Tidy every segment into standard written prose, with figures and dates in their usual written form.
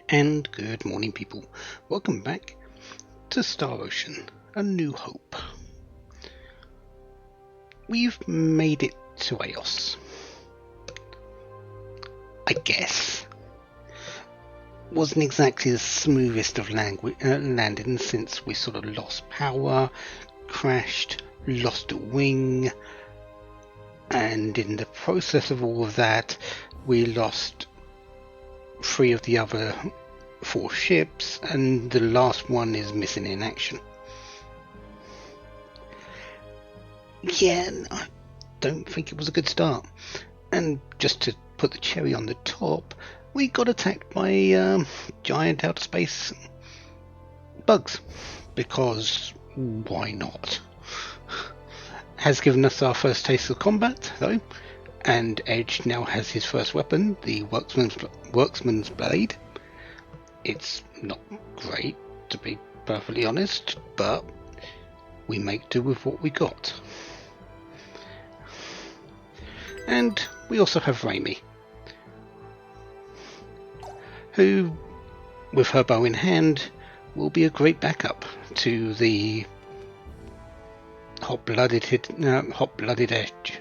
And good morning, people. Welcome back to Star Ocean, A New Hope. We've made it to Aeos. I guess. Wasn't exactly the smoothest of landings since we sort of lost power, crashed, lost a wing, and in the process of all of that, we lost 3 of the other 4 ships, and the last one is missing in action. Yeah, I don't think it was a good start. And just to put the cherry on the top, we got attacked by giant outer space bugs. Because why not? Has given us our first taste of combat, though, and Edge now has his first weapon, the Worksman's Blade. It's not great, to be perfectly honest, but we make do with what we got. And we also have Reimi, who, with her bow in hand, will be a great backup to the hot-blooded Edge.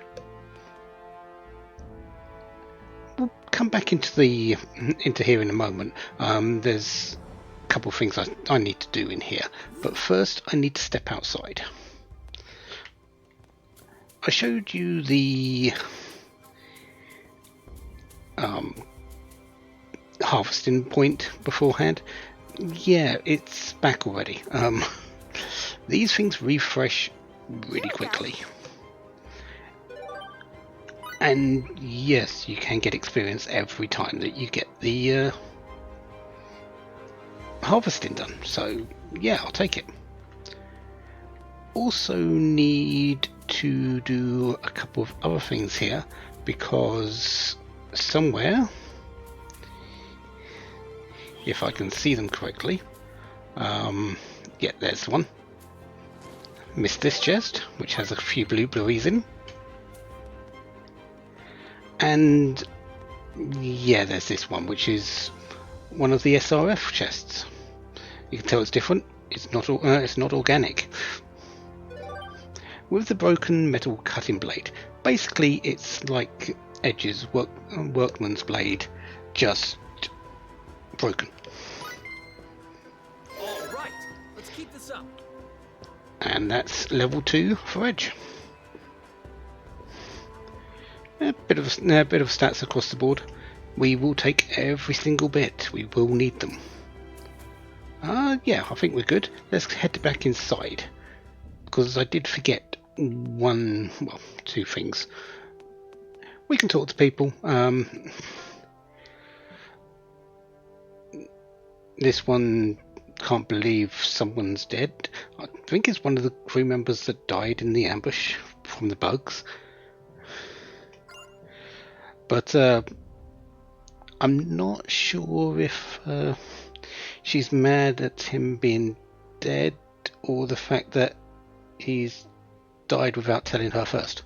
We'll come back into here in a moment. There's a couple of things I need to do in here, but first I need to step outside. I showed you the harvesting point beforehand. Yeah, it's back already. These things refresh really quickly. And yes, you can get experience every time that you get the harvesting done. So yeah, I'll take it. Also need to do a couple of other things here, because somewhere, if I can see them correctly, yeah, there's one. Missed this chest, which has a few blueberries in. And yeah, there's this one, which is one of the SRF chests. You can tell it's different. It's not organic. With the broken metal cutting blade, basically it's like Edge's Workman's Blade, just broken. All right, let's keep this up. And that's level 2 for Edge. A bit of stats across the board. We will take every single bit. We will need them. Yeah, I think we're good. Let's head back inside, because I did forget 2 things. We can talk to people. This one can't believe someone's dead. I think it's one of the crew members that died in the ambush from the bugs. But I'm not sure if she's mad at him being dead, or the fact that he's died without telling her first.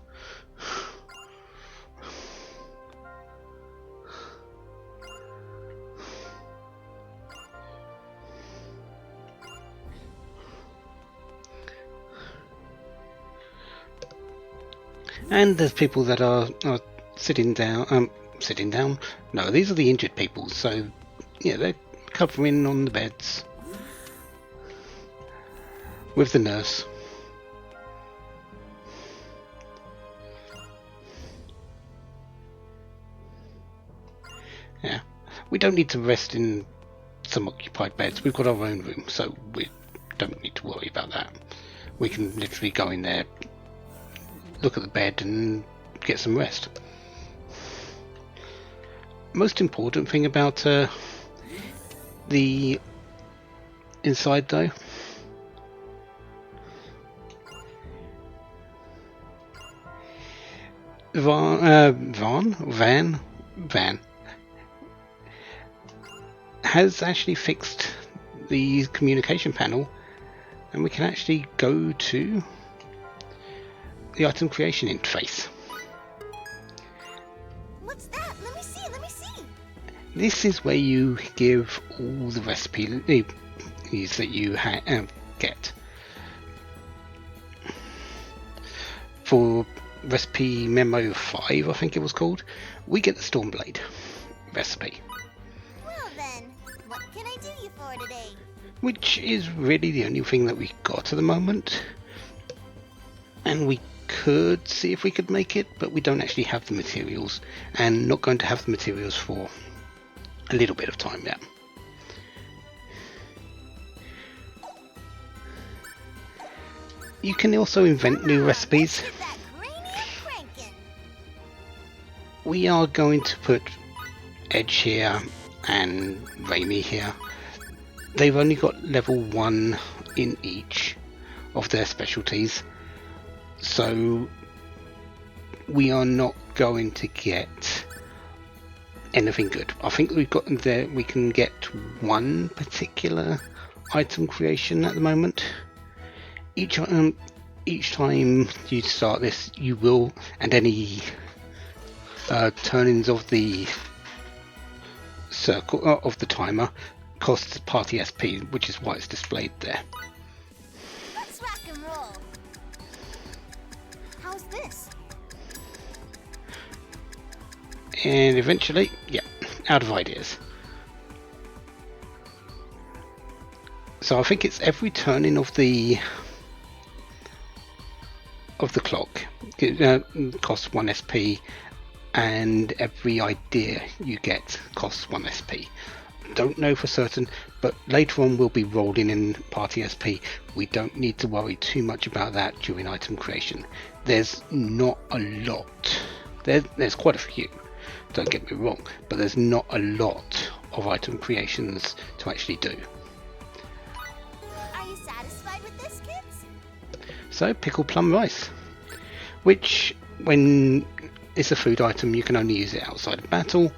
And there's people that are sitting down. No, these are the injured people. So yeah, they're covering on the beds with the nurse. Yeah, we don't need to rest in some occupied beds. We've got our own room, so we don't need to worry about that. We can literally go in there, look at the bed, and get some rest. Most important thing about the inside, though, Van has actually fixed the communication panel, and we can actually go to the item creation interface. What's that? Let me see. This is where you give all the recipes that you get. For recipe memo 5, I think it was called, we get the Stormblade recipe. Well then, what can I do you for today? Which is really the only thing that we got at the moment. And we could see if we could make it, but we don't actually have the materials, and not going to have the materials for a little bit of time yet. You can also invent new recipes. Get that Reimi cranking. We are going to put Edge here and Reimi here. They've only got level 1 in each of their specialties, so we are not going to get anything good. I think we've got there. We can get one particular item creation at the moment. Each time you start this, you will, and any turn-ins of the circle of the timer costs party SP, which is why it's displayed there. Let's rock and roll. How's this? And eventually, yeah, out of ideas. So I think it's every turn-in of the clock costs 1 SP, and every idea you get costs 1 SP. Don't know for certain, but later on we'll be rolling in party SP. We don't need to worry too much about that during item creation. There's not a lot. There's quite a few, don't get me wrong, but there's not a lot of item creations to actually do. Are you satisfied with this, kids? So pickled plum rice, which when it's a food item you can only use it outside of battle.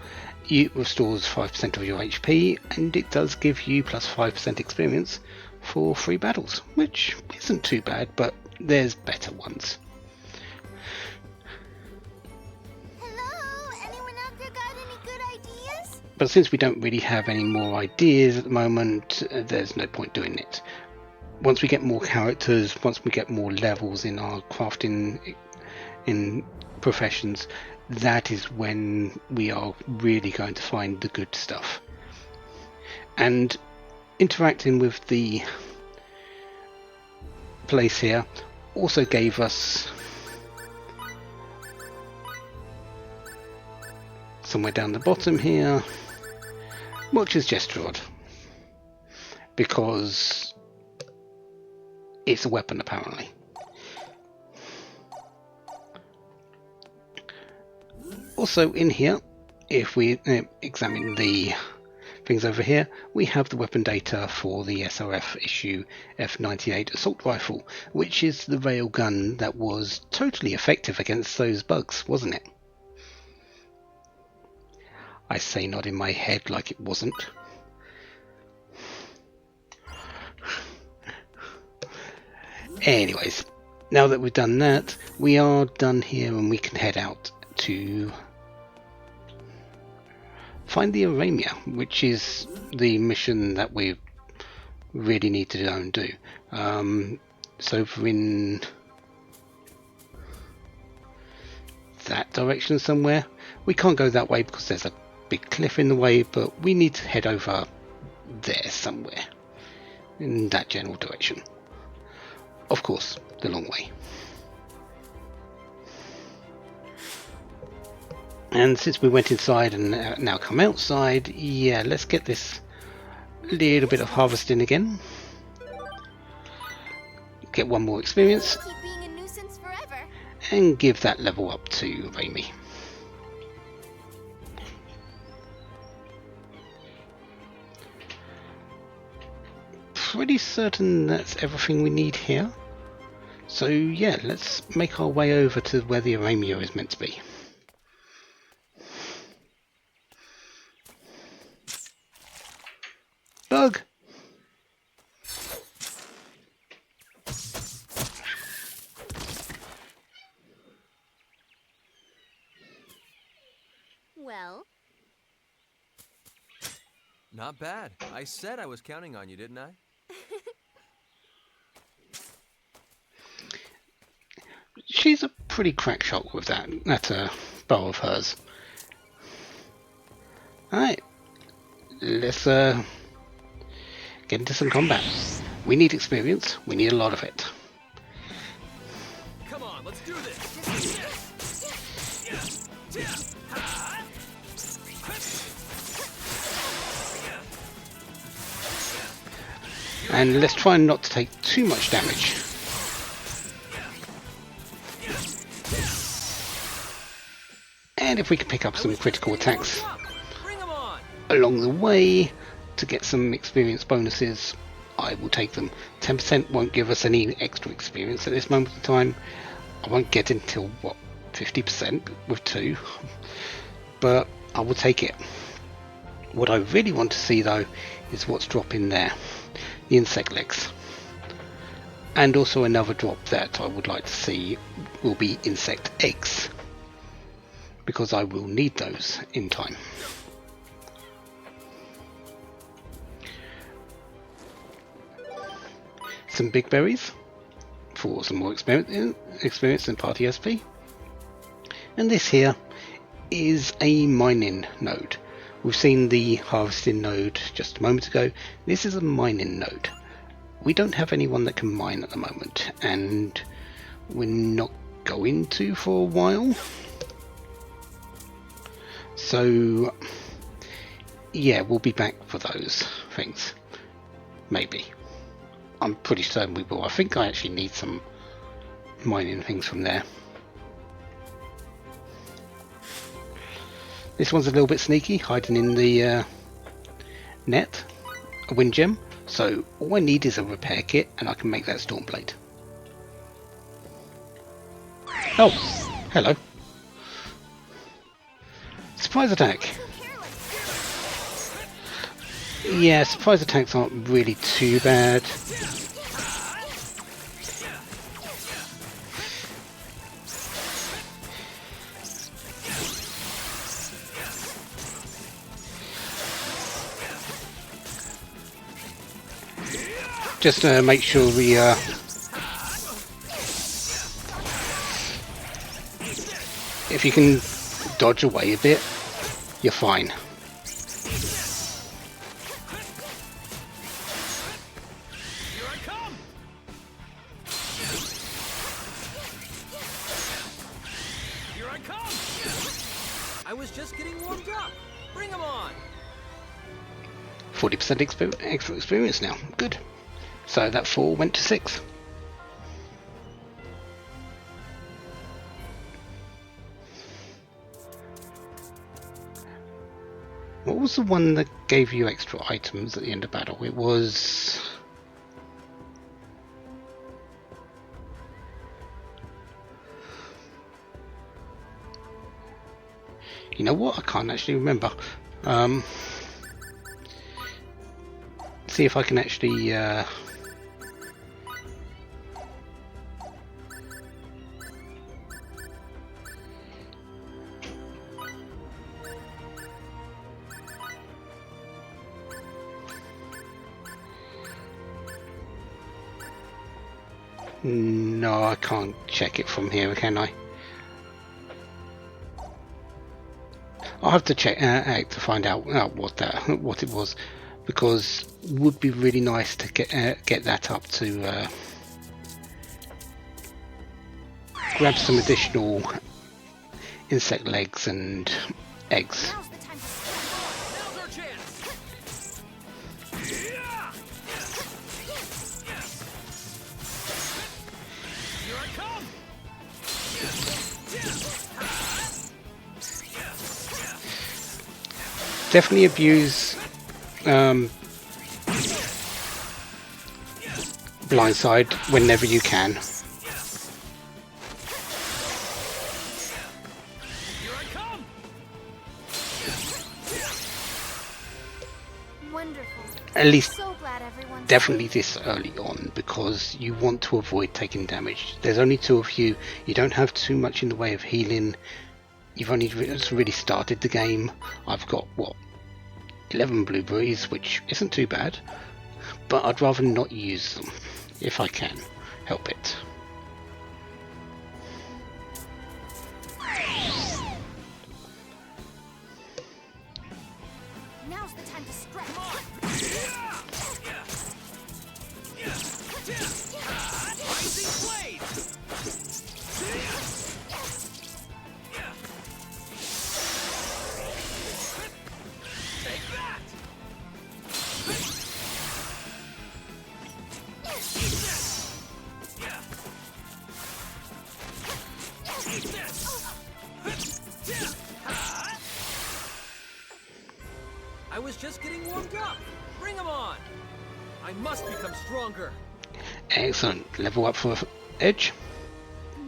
It restores 5% of your HP, and it does give you plus 5% experience for 3 battles, which isn't too bad, but there's better ones. Hello? Anyone out there got any good ideas? But since we don't really have any more ideas at the moment, there's no point doing it. Once we get more characters, once we get more levels in our crafting in professions, that is when we are really going to find the good stuff. And interacting with the place here also gave us somewhere down the bottom here, which is Gesture Rod, because it's a weapon apparently. Also in here, if we examine the things over here, we have the weapon data for the SRF issue F98 assault rifle, which is the railgun that was totally effective against those bugs, wasn't it? I say nod in my head like it wasn't. Anyways, now that we've done that, we are done here and we can head out to find the Aeos, which is the mission that we really need to go and do. So we're in that direction somewhere. We can't go that way because there's a big cliff in the way, but we need to head over there somewhere in that general direction. Of course, the long way. And since we went inside and now come outside, yeah, let's get this little bit of harvesting again. Get one more experience. Keep being a nuisance forever. And give that level up to Reimi. Pretty certain that's everything we need here. So yeah, let's make our way over to where the Aeos is meant to be. Bug! Well, Not bad. I said I was counting on you, didn't I? She's a pretty crack shot with that bow of hers. Alright, let's get into some combat. We need experience, we need a lot of it. Come on, let's do this. And let's try not to take too much damage. And if we can pick up some critical attacks along the way to get some experience bonuses, I will take them. 10% won't give us any extra experience at this moment in time. I won't get until, what, 50% with 2. But I will take it. What I really want to see, though, is what's dropping there. The insect legs. And also another drop that I would like to see will be insect eggs, because I will need those in time. Some big berries for some more experience in party SP. And this here is a mining node. We've seen the harvesting node just a moment ago. This is a mining node. We don't have anyone that can mine at the moment, and we're not going to for a while. So yeah, we'll be back for those things. Maybe. I'm pretty certain we will. I think I actually need some mining things from there. This one's a little bit sneaky, hiding in the net, a wind gem. So all I need is a repair kit, and I can make that storm blade. Oh, hello. Surprise attack. Yeah, surprise attacks aren't really too bad. Just to make sure we if you can dodge away a bit, you're fine. Here I come. Here I come. I was just getting warmed up. Bring them on. 40% extra experience now. Good. So that 4 went to 6. What was the one that gave you extra items at the end of battle? It was... You know what? I can't actually remember. See if I can actually... No, I can't check it from here, can I? I'll have to check to find out what it was, because it would be really nice to get that up to grab some additional insect legs and eggs. Now's the time to Now's our chance. Here I come. Definitely abuse blindside whenever you can. Here I come. Wonderful. At least So glad everyone's definitely this early on, because you want to avoid taking damage. There's only 2 of you. You don't have too much in the way of healing. You've only just really started the game. I've got, what, 11 blueberries, which isn't too bad, but I'd rather not use them if I can help it. Now's the time to stretch. Rising blade! Take that! Eat this! Eat this! I was just getting warmed up. Bring 'em on! I must become stronger. Excellent. Level up for Edge,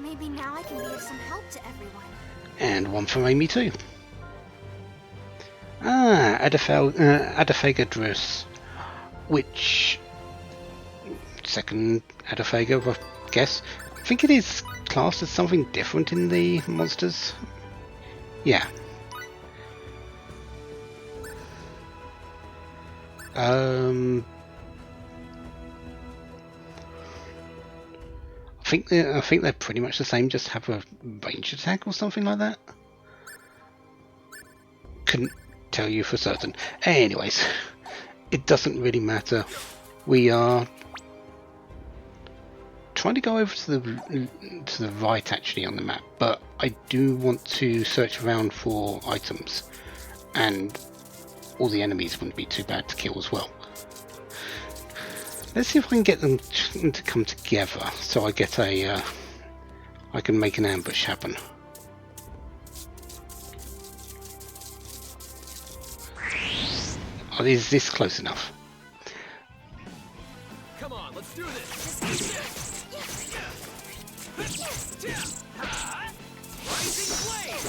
Maybe now I can be of some help to everyone. and one for Reimi too. Adaphaga Dress, which second Adaphaga, I guess. I think it is classed as something different in the monsters. Yeah. I think they're pretty much the same, just have a range attack or something like that. Couldn't tell you for certain. Anyways, it doesn't really matter. We are trying to go over to the right actually on the map, but I do want to search around for items, and all the enemies wouldn't be too bad to kill as well. Let's see if I can get them to come together, so I get I can make an ambush happen. Oh, is this close enough? Come on, let's do this. Rising blade!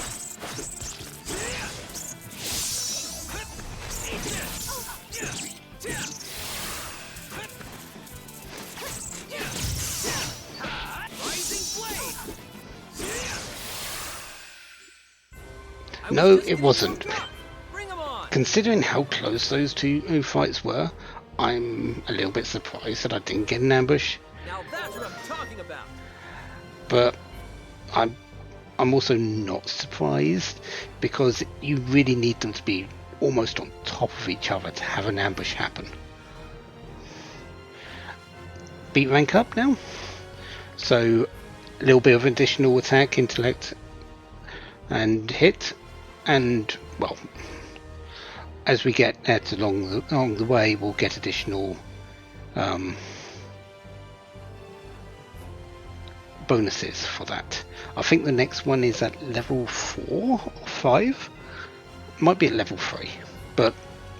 No, it wasn't. Bring 'em on! Considering how close those two fights were, I'm a little bit surprised that I didn't get an ambush. Now that's what I'm talking about. But I'm also not surprised, because you really need them to be almost on top of each other to have an ambush happen. Beat rank up now, so a little bit of additional attack, intellect, and hit, and well, as we get along the way, we'll get additional bonuses for that. I think the next one is at level 4 or 5. Might be at level 3, but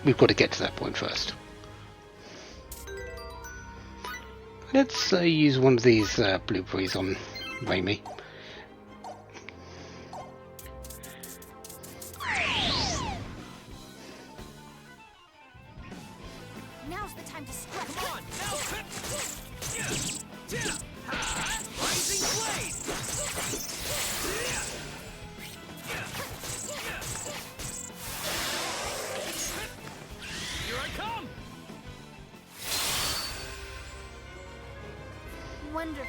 we've got to get to that point first. Let's use one of these blueberries on Reimi. Now's the time to stretch. Come on, now! Rising blade! Here I come! Wonderful.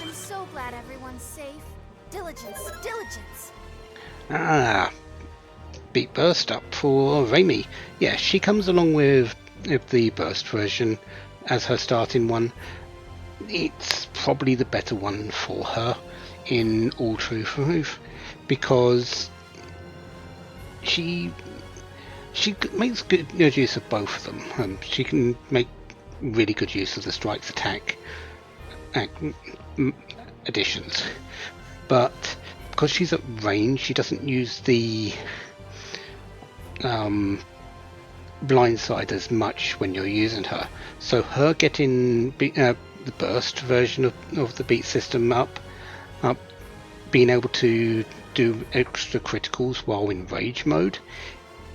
I'm so glad everyone's safe. Diligence, diligence. Beat burst up for Reimi. Yeah, she comes along with the burst version as her starting one. It's probably the better one for her, in all truth, because she makes good use of both of them. She can make really good use of the strikes attack additions, but because she's at range, she doesn't use the blindside as much when you're using her. So her getting the burst version of the beat system up, being able to do extra criticals while in rage mode,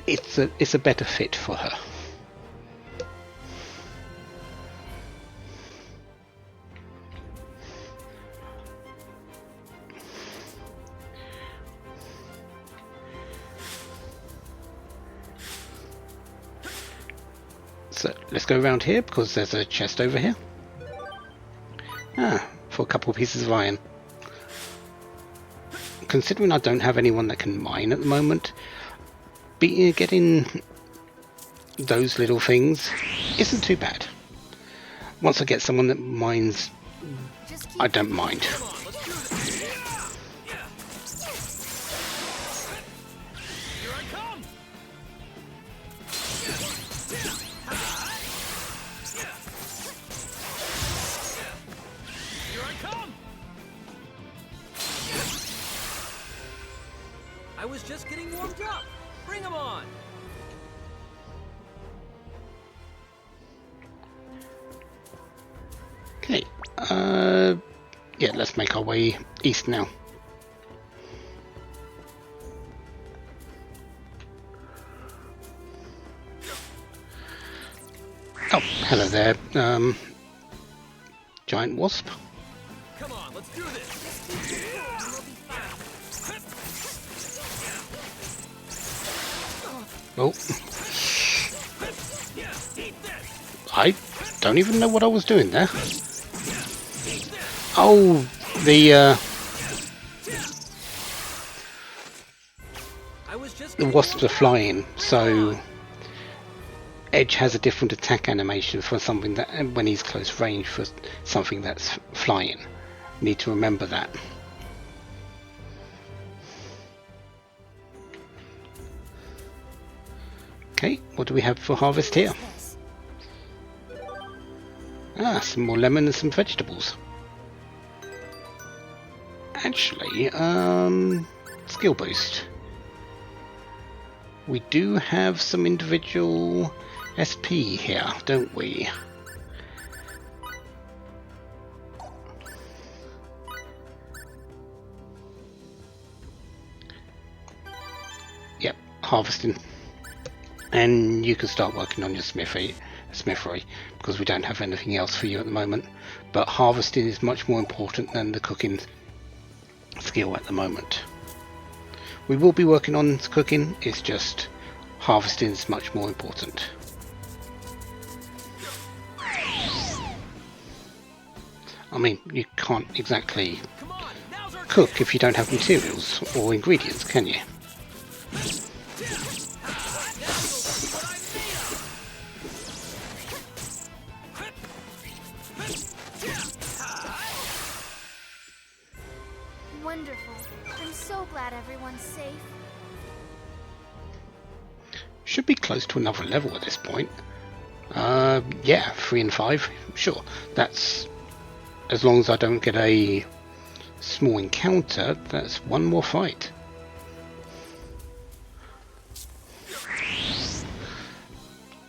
it's a better fit for her. So let's go around here because there's a chest over here. For a couple of pieces of iron. Considering I don't have anyone that can mine at the moment, getting those little things isn't too bad. Once I get someone that mines, I don't mind. I was just getting warmed up. Bring 'em on. Okay. Yeah, let's make our way east now. Oh, hello there, giant wasp. Come on, let's do this. Oh. I don't even know what I was doing there. Oh, the wasps are flying, so Edge has a different attack animation for something that when he's close range for something that's flying. Need to remember that. Okay, what do we have for harvest here? Some more lemon and some vegetables. Actually, skill boost. We do have some individual SP here, don't we? Yep, harvesting. And you can start working on your smithery because we don't have anything else for you at the moment. But harvesting is much more important than the cooking skill at the moment. We will be working on cooking, it's just harvesting is much more important. I mean, you can't exactly cook if you don't have materials or ingredients, can you? Wonderful. I'm so glad everyone's safe. Should be close to another level at this point. Yeah, 3 and 5, sure. That's as long as I don't get a small encounter, that's one more fight.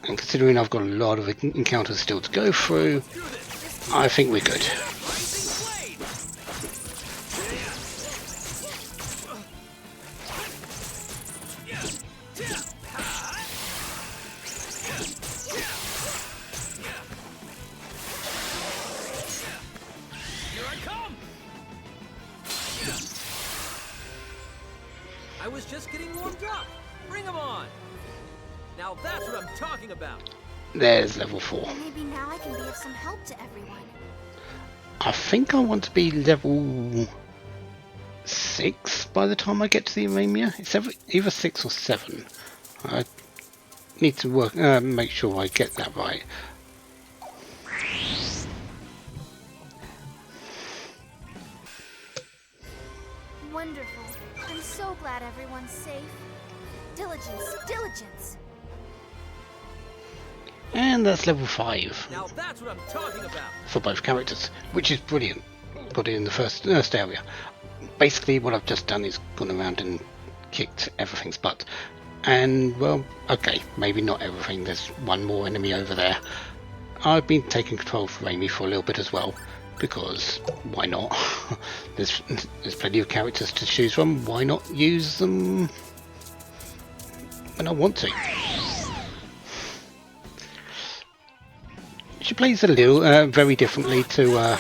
And considering I've got a lot of encounters still to go through, I think we're good. I was just getting warmed up. Bring 'em on. Now that's what I'm talking about. There's level 4. Maybe now I can be of some help to everyone. I think I want to be level 6 by the time I get to the Reimi. It's either 6 or 7. I need to make sure I get that right. Wonderful. I'm so glad everyone's safe. Diligence, diligence. And that's level 5 Now that's what I'm talking about. for both characters, which is brilliant. Got it in the first area. Basically what I've just done is gone around and kicked everything's butt. And well, okay, maybe not everything, there's one more enemy over there. I've been taking control of Reimi for a little bit as well, because why not? there's plenty of characters to choose from, why not use them when I want to? She plays a little very differently to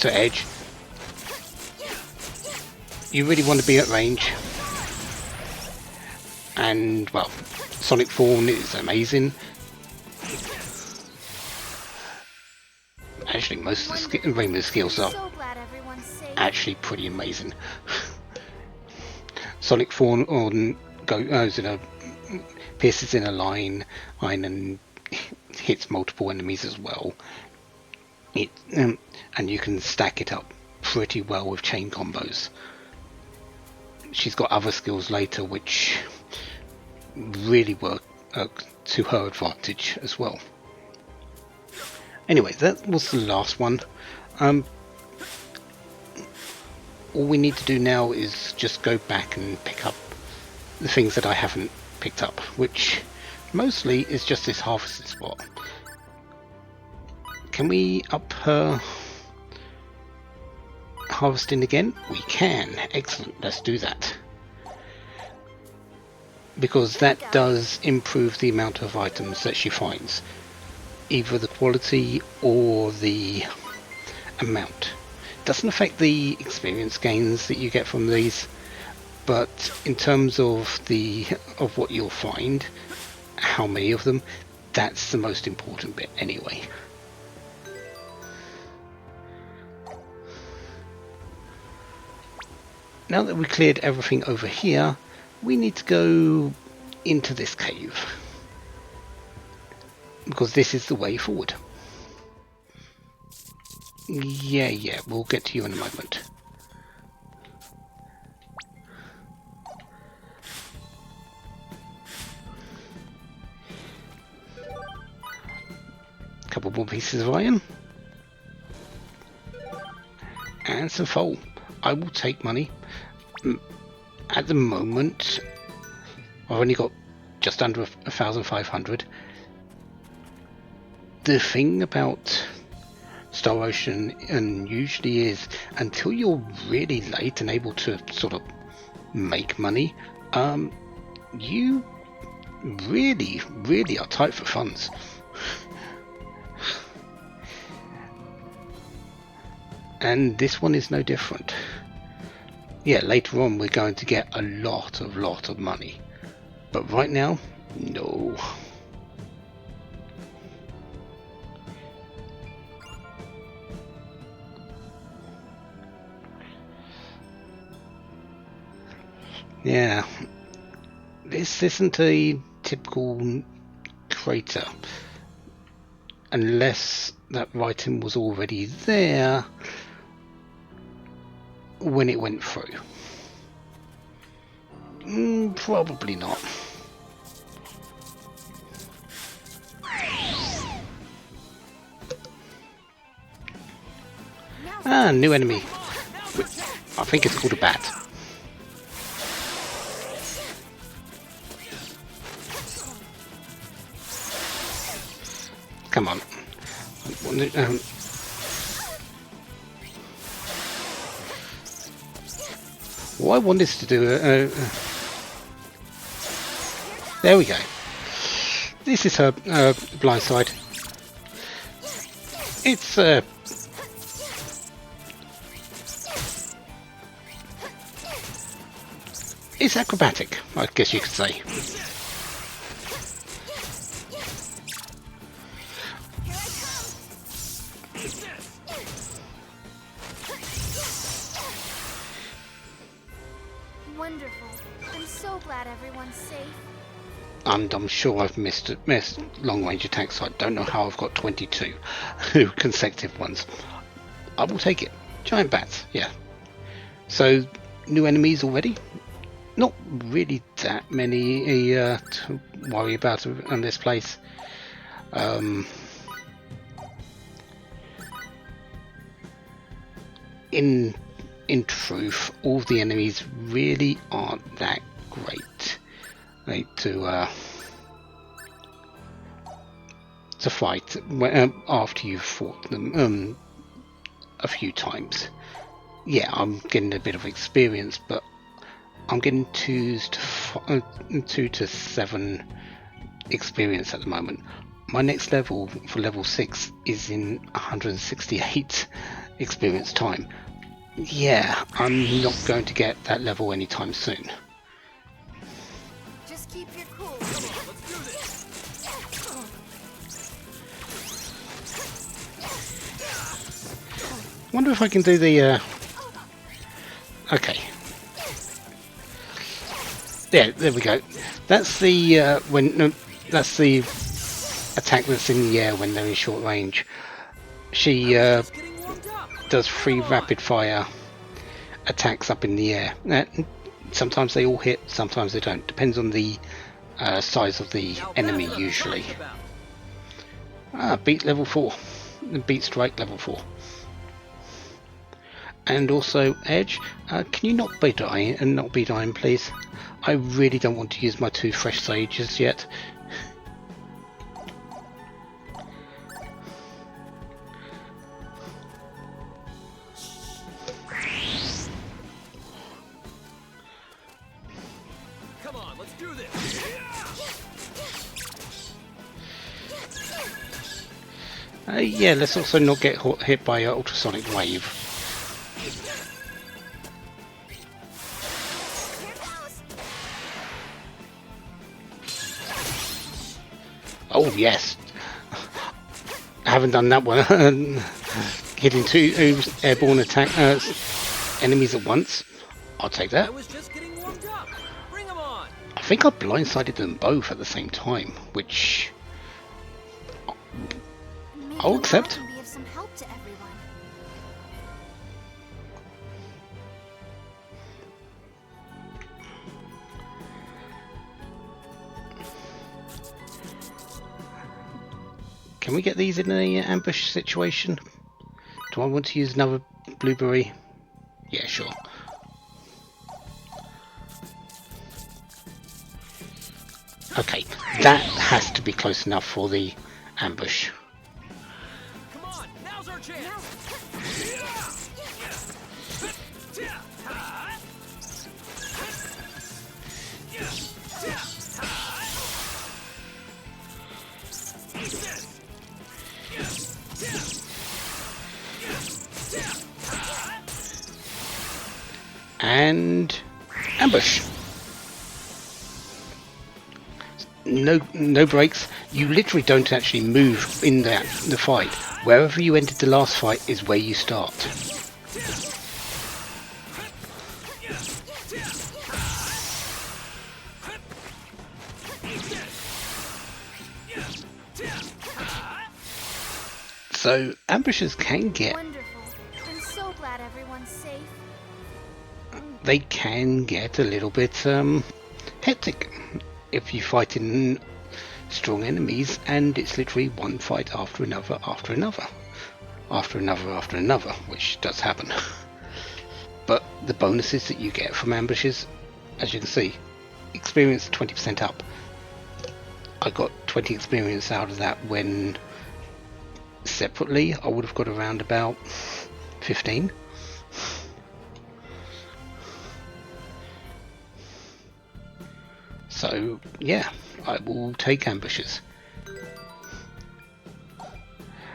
Edge. You really want to be at range, And well, Sonic Form is amazing. Actually, most of the Reimi skills are So glad everyone's safe. actually pretty amazing. Sonic Form on goes in a pierces in a line and hits multiple enemies as well. It and you can stack it up pretty well with chain combos. She's got other skills later which really work to her advantage as well. Anyway, that was the last one. All we need to do now is just go back and pick up the things that I haven't picked up, which mostly is just this harvesting spot. Can we up her harvesting again? We can. Excellent. Let's do that. Because that does improve the amount of items that she finds. Either the quality or the amount. Doesn't affect the experience gains that you get from these, but in terms of what you'll find, how many of them, that's the most important bit anyway. Now that we cleared everything over here, we need to go into this cave, because this is the way forward. Yeah, we'll get to you in a moment. Couple more pieces of iron. And some foal. I will take money. At the moment, I've only got just under 1,500. The thing about Star Ocean and usually is, until you're really late and able to sort of make money, you really are tight for funds. And this one is no different. Yeah, later on we're going to get a lot of money, but right now, no. Yeah, this isn't a typical crater, unless that writing was already there when it went through. Probably not. Ah, new enemy. I think it's called a bat. Come on. What I want is to do there we go. This is her blind side. It's acrobatic, I guess you could say. Wonderful. I'm so glad everyone's safe. And I'm sure I've missed long range attacks, so I don't know how I've got 22 consecutive ones. I will take it. Giant bats, yeah. So, new enemies already? Not really that many to worry about in this place. In truth, all the enemies really aren't that great to fight after you've fought them a few times. Yeah, I'm getting a bit of experience, but I'm getting 2 to 7 experience at the moment. My next level for level 6 is in 168 experience time. Yeah, I'm not going to get that level anytime soon. Just let's do this. Wonder if I can do the. Okay. There we go. That's the that's the attack that's in the air when they're in short range. She Just getting warmed up. does 3 rapid fire attacks up in the air. Sometimes they all hit, sometimes they don't. Depends on the size of the Now enemy that's what I'm usually. talking about. Beat level 4. Beat strike level 4. And also Edge, can you not be dying please? I really don't want to use my 2 fresh sages yet. Come on, let's do this. Yeah, let's also not get hit by an ultrasonic wave. Here goes. Oh yes, I haven't done that one. Hitting 2 airborne attack enemies at once. I'll take I that. was just getting warmed up. Bring them on. I think I blindsided them both at the same time, which Maybe I'll now accept. I can be of some help to everyone. Can we get these in an ambush situation? Do I want to use another blueberry? Yeah, sure. Okay, that has to be close enough for the ambush. Come on, now's our chance. And ambush. No breaks. You literally don't actually move in the fight. Wherever you ended the last fight is where you start. So ambushes can get, Wonderful. I'm so glad everyone's safe. they can get a little bit hectic if you fight in strong enemies, and it's literally one fight after another, after another, after another, after another, which does happen. But the bonuses that you get from ambushes, as you can see, experience 20% up. I got 20 experience out of that, when separately I would have got around about 15. So yeah, I will take ambushes.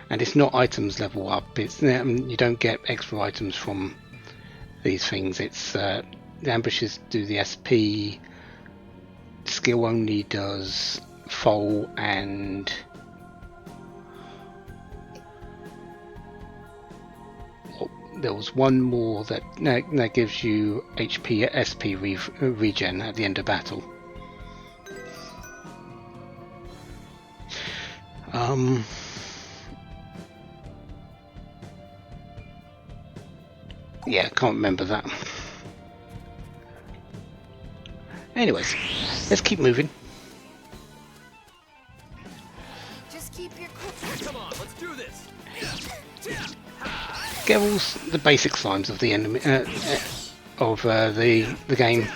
And it's not items level up, it's you don't get extra items from these things. It's the ambushes do the SP, skill only does foal, and there was one more that gives you HP SP regen at the end of battle. Yeah, can't remember that. Anyways, let's keep moving. Just keep your cool. Come on, let's do this. Get all the basic signs of the enemy of the game.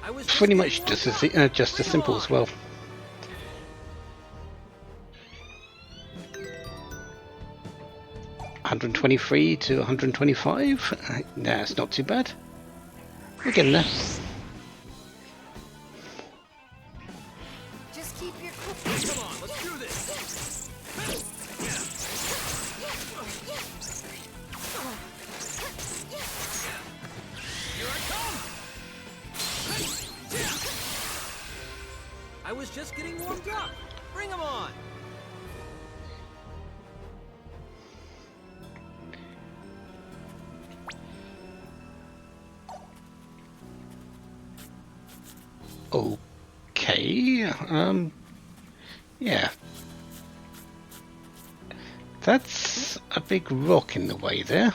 I was Pretty getting much just warmed up. as simple as well. $123 to $125. That's not too bad. We're getting there. Just keep your cool. Come on, let's do this. just getting warmed up. Bring 'em on. Okay, yeah. That's a big rock in the way there.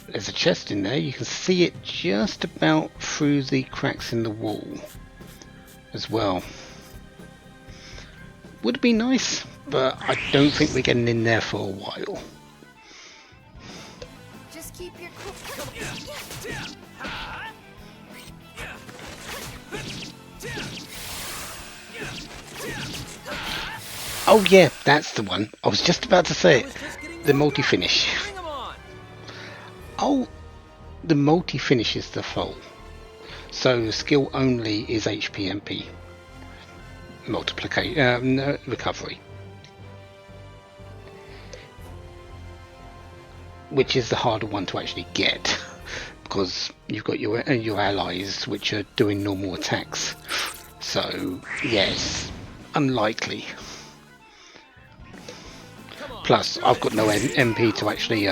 There's a chest in there. You can see it just about through the cracks in the wall as well. Would be nice, but I don't think we're getting in there for a while. Just keep your cool. Oh yeah, that's the one. I was just about to say I was it. just getting The warmed up. multi-finish. Bring 'em on. Oh, the multi-finish is the foal. So skill only is HP MP. Multiplication, recovery. Which is the harder one to actually get. Because you've got your allies which are doing normal attacks. So, yes, unlikely. Come on. Plus, I've got no MP to actually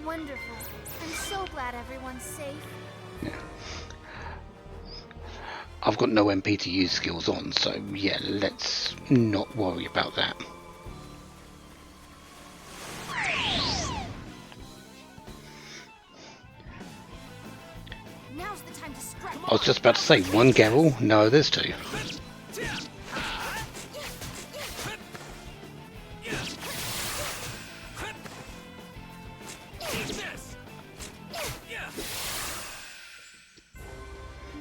Wonderful. I'm so glad everyone's safe. I've got no MP to use skills on, so yeah, let's not worry about that. Now's the time to strike. I was just about to say, one Geralt? No, there's two.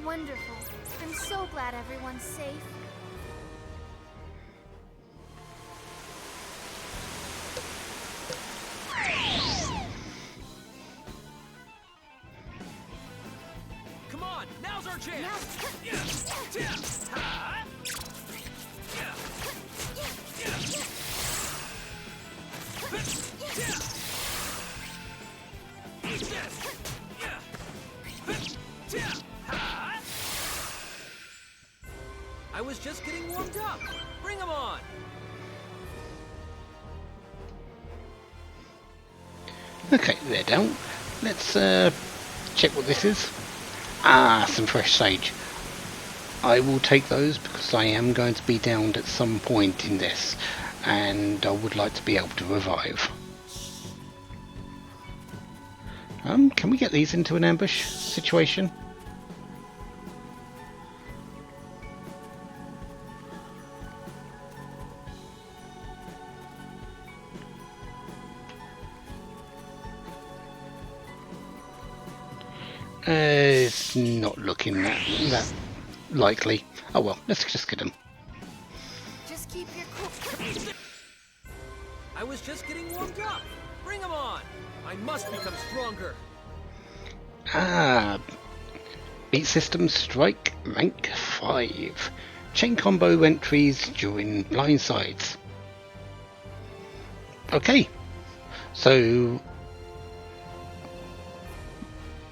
Wonderful. I'm so glad everyone's safe. Come on. Now's our chance. I was just getting warmed up. Bring 'em on. Okay, they're down. Let's check what this is. Ah, some fresh sage. I will take those because I am going to be downed at some point in this, and I would like to be able to revive. Can we get these into an ambush situation? It's not looking that likely. Oh well, let's just get them. Just keep your cool. I was just getting warmed up. Bring 'em on. I must become stronger. Ah, beat system strike rank 5. Chain combo entries during blindsides. Okay, so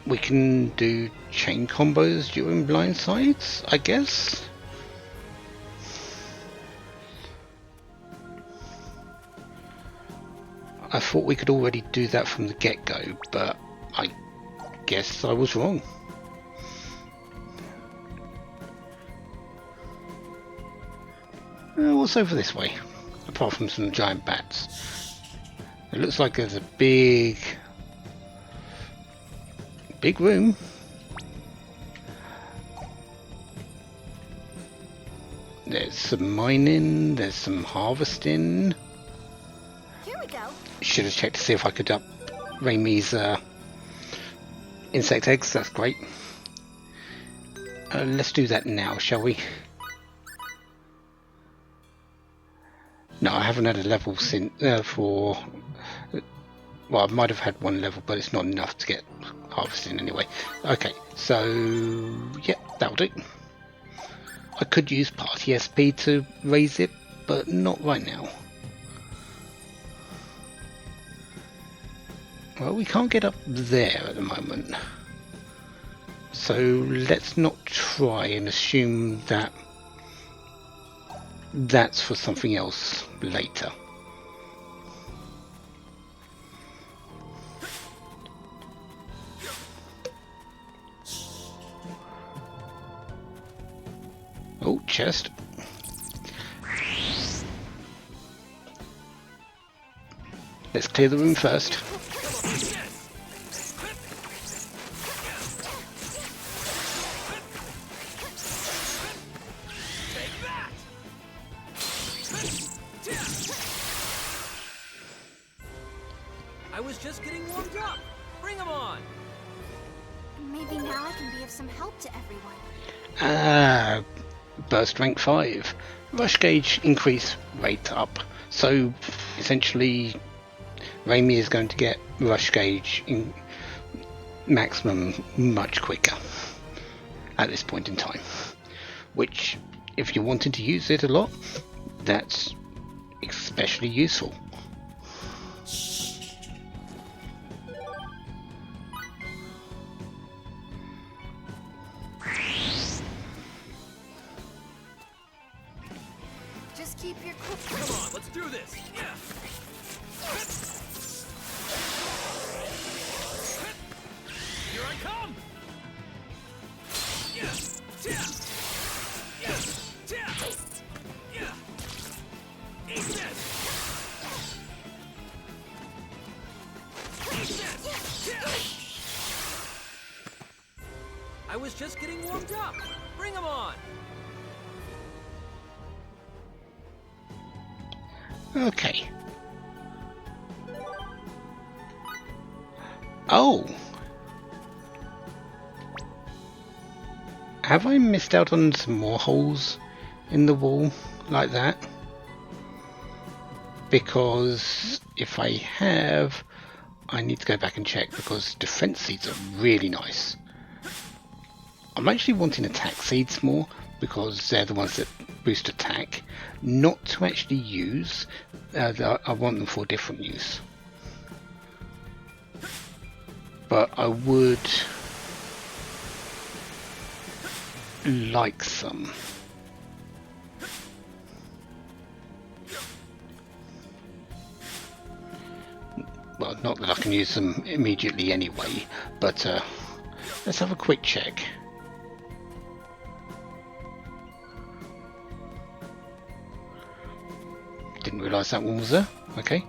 we can do chain combos during blindsides, I guess. I thought we could already do that from the get-go, but I guess I was wrong. What's over this way? Apart from some giant bats. It looks like there's a big room. There's some mining, there's some harvesting. Here we go. Should have checked to see if I could up Reimi's insect eggs. That's great. Let's do that now, shall we? No, I haven't had a level since for Well, I might have had one level, but it's not enough to get harvesting anyway. Okay, so yeah, that'll do. I could use party SP to raise it, but not right now. Well, we can't get up there at the moment. So let's not try and assume that that's for something else later. Oh, chest. Let's clear the room first. I was just getting warmed up. Bring 'em on. Maybe now I can be of some help to everyone. Ah, burst rank 5. Rush gauge increase rate up. So essentially Reimi is going to get rush gauge in maximum much quicker at this point in time. Which, if you're wanting to use it a lot, that's especially useful. Just keep your cool. Come on, let's do this. Yeah. Here I come. Yeah. Yeah. Yeah. Yeah. Yeah. Eat this. Eat this. Yeah. I was just getting warmed up. Bring 'em on. Okay. Oh! Have I missed out on some more holes in the wall like that? Because if I have, I need to go back and check, because defense seeds are really nice. I'm actually wanting attack seeds more, because they're the ones that boost attack, not to actually use. I want them for different use, but I would like some. Well, not that I can use them immediately anyway, but let's have a quick check. Didn't realise that one was there. Okay.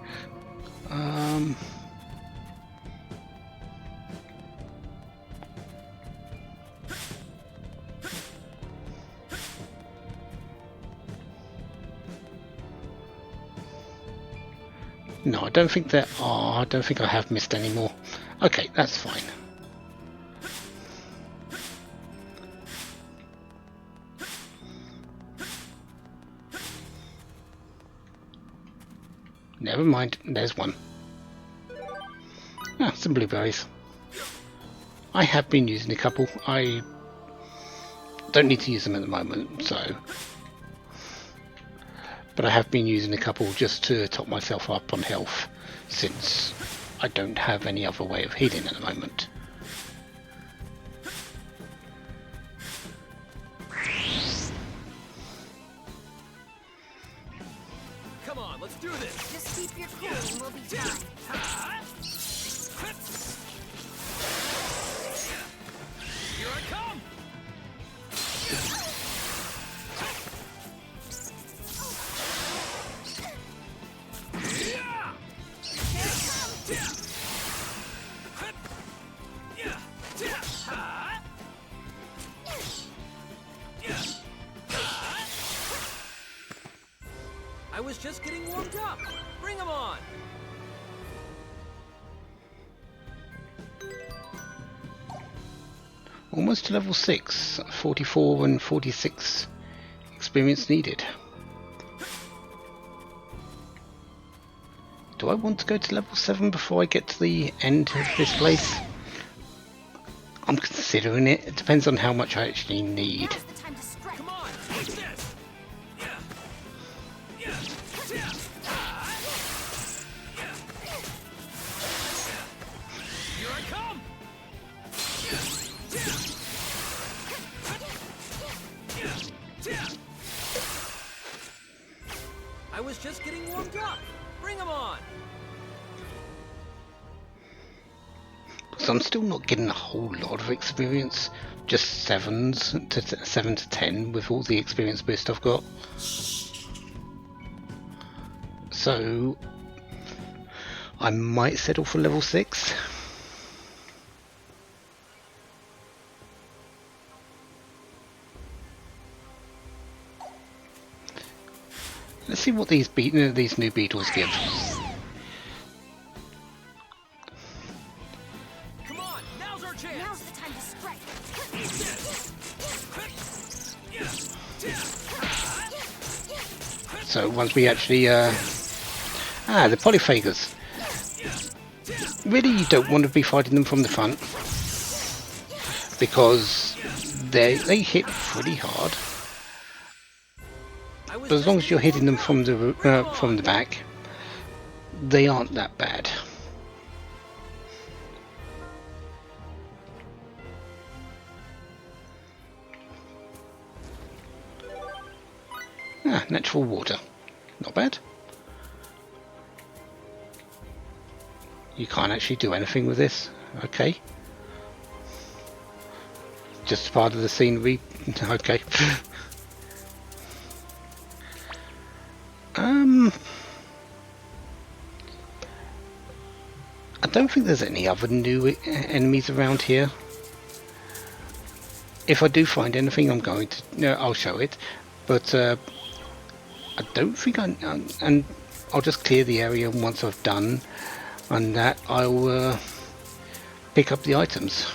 No, I don't think there are. I don't think I have missed any more. Okay, that's fine. Never mind, there's one. Ah, some blueberries. I have been using a couple. I don't need to use them at the moment, so. But I have been using a couple just to top myself up on health, since I don't have any other way of healing at the moment. Come on, let's do this. Just keep your cool and we'll be fine. Here I come. I was just getting warmed up. Bring 'em on. Almost to level 6, 44 and 46 experience needed. do I want to go to level 7 before I get to the end of this place? I'm considering it. It depends on how much I actually need. Now's the time to strike. Come on, take this. Yeah. Yeah. Yeah. Here I come. I was just getting warmed up. Bring 'em on. So I'm still not getting a whole lot of experience. Just 7s to 7 to 10 with all the experience boost I've got. So I might settle for level 6. Let's see what these new beetles give. Come on, now's our chance. Now's the time to strike. So once we actually the polyphagors. Really, you don't want to be fighting them from the front because they hit pretty hard. But as long as you're hitting them from the back, they aren't that bad. Natural water, not bad. You can't actually do anything with this. Okay, just part of the scenery. Okay. I don't think there's any other new enemies around here. If I do find anything, I'm going to. I'll show it, but I don't think and I'll just clear the area once I've done, and that I'll pick up the items.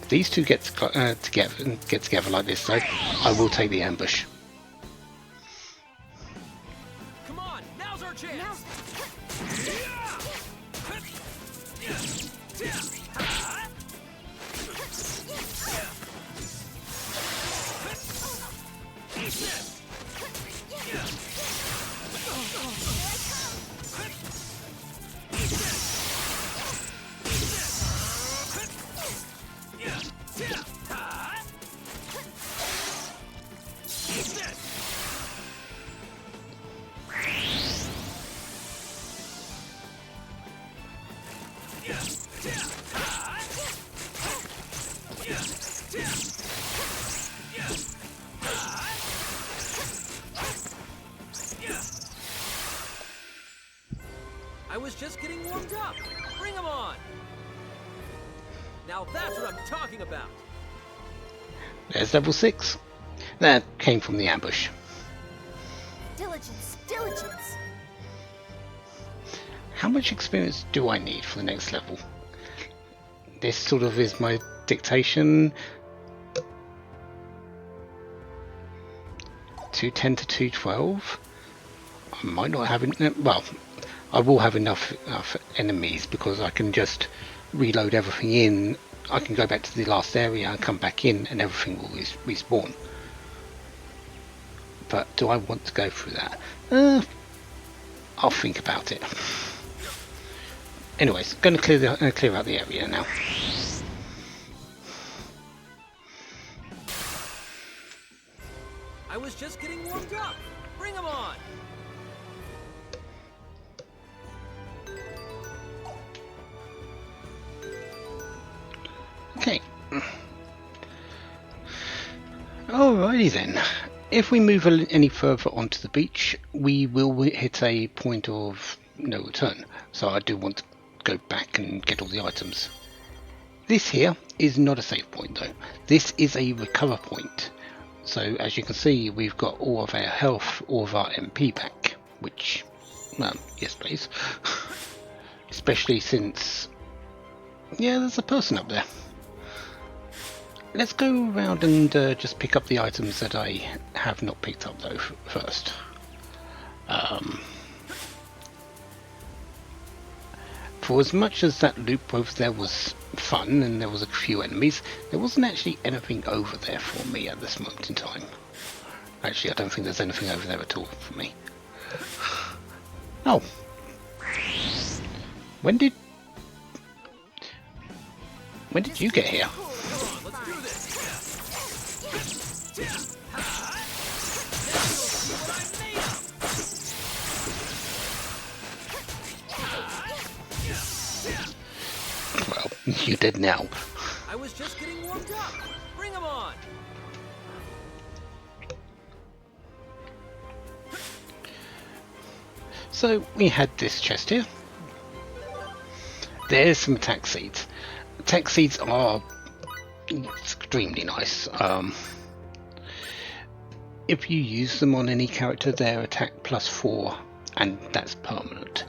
If these two get together like this, though, I will take the ambush. Come on, now's our chance. Now's I was just getting warmed up. Bring 'em on. Now that's what I'm talking about. There's level 6. That came from the ambush. diligence, diligence. How much experience do I need for the next level? This sort of is my dictation. 210 to 212. I might not have well, I will have enough enemies because I can just reload everything in. I can go back to the last area and come back in and everything will respawn. But do I want to go through that? I'll think about it. Anyways, going to clear out the area now. I was just getting warmed up. Bring 'em on. Okay. Alrighty then. If we move any further onto the beach, we will hit a point of no return. So I do want to go back and get all the items. This here is not a save point though. This is a recover point. So as you can see, we've got all of our health, all of our MP back, which, yes please. Especially since, yeah, there's a person up there. Let's go around and just pick up the items that I have not picked up though first. For as much as that loop over there was fun and there was a few enemies, there wasn't actually anything over there for me at this moment in time. Actually, I don't think there's anything over there at all for me. Oh. When did you get here? Well, you did now. I was just getting warmed up. Bring 'em on. So we had this chest here. There's some attack seeds. Attack seeds are extremely nice. If you use them on any character, they're attack +4, and that's permanent.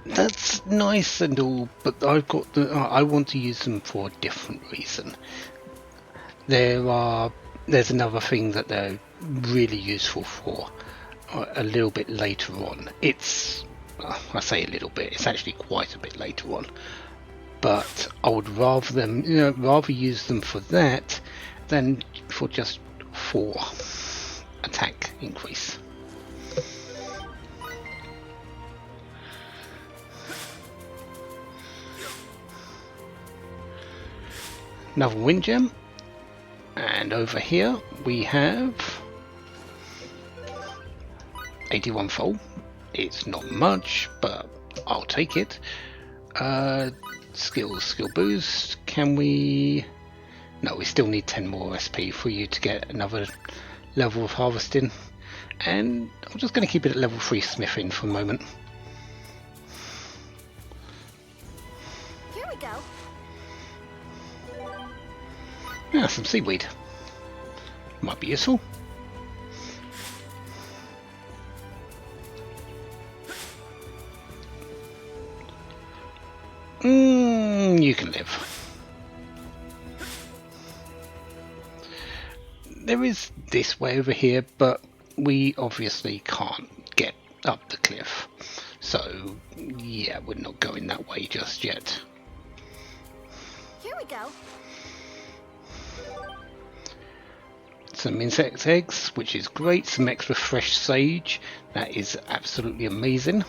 That's nice and all, but I want to use them for a different reason. There's another thing that they're really useful for a little bit later on. I say a little bit, it's actually quite a bit later on, but I would rather use them for that than for just 4 attack increase. Another wind gem, and over here we have 81 fold. It's not much, but I'll take it. Skill boost. Can we? No, we still need 10 more SP for you to get another level of harvesting, and I'm just going to keep it at level 3 smithing for a moment. Here we go. Yeah, some seaweed might be useful. You can live. There is this way over here, but we obviously can't get up the cliff. So, yeah, we're not going that way just yet. Here we go. Some insect eggs, which is great. Some extra fresh sage. That is absolutely amazing.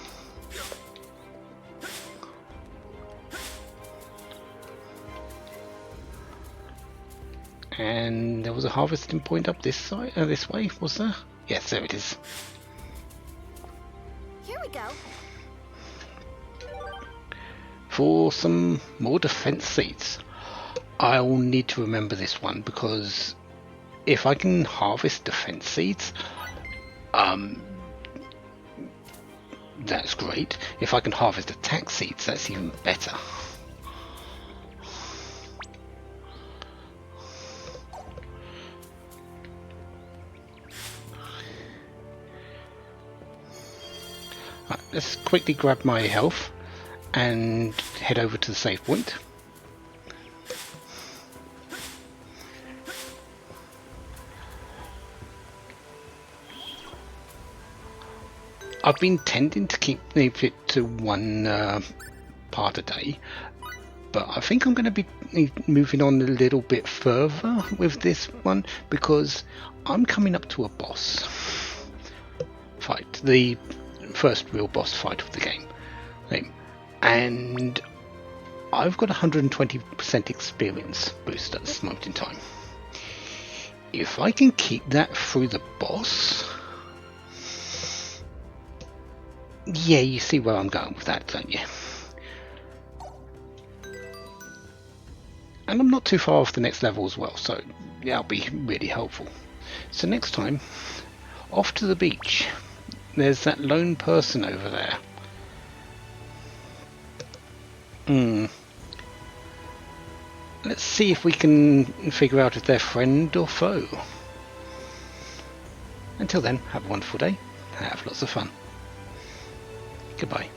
And there was a harvesting point up this side, this way, was there? Yes, there it is. Here we go. For some more defense seeds. I'll need to remember this one, because if I can harvest defense seeds, that's great. If I can harvest attack seeds, that's even better. Right, let's quickly grab my health and head over to the save point. I've been tending to keep it to 1 part a day, but I think I'm going to be moving on a little bit further with this one, because I'm coming up to a boss fight, the first real boss fight of the game, and I've got 120% experience boost at this moment in time. If I can keep that through the boss, yeah, you see where I'm going with that, don't you? And I'm not too far off the next level as well, so yeah, that'll be really helpful. So next time, off to the beach. There's that lone person over there. Let's see if we can figure out if they're friend or foe. Until then, have a wonderful day. Have lots of fun. Goodbye.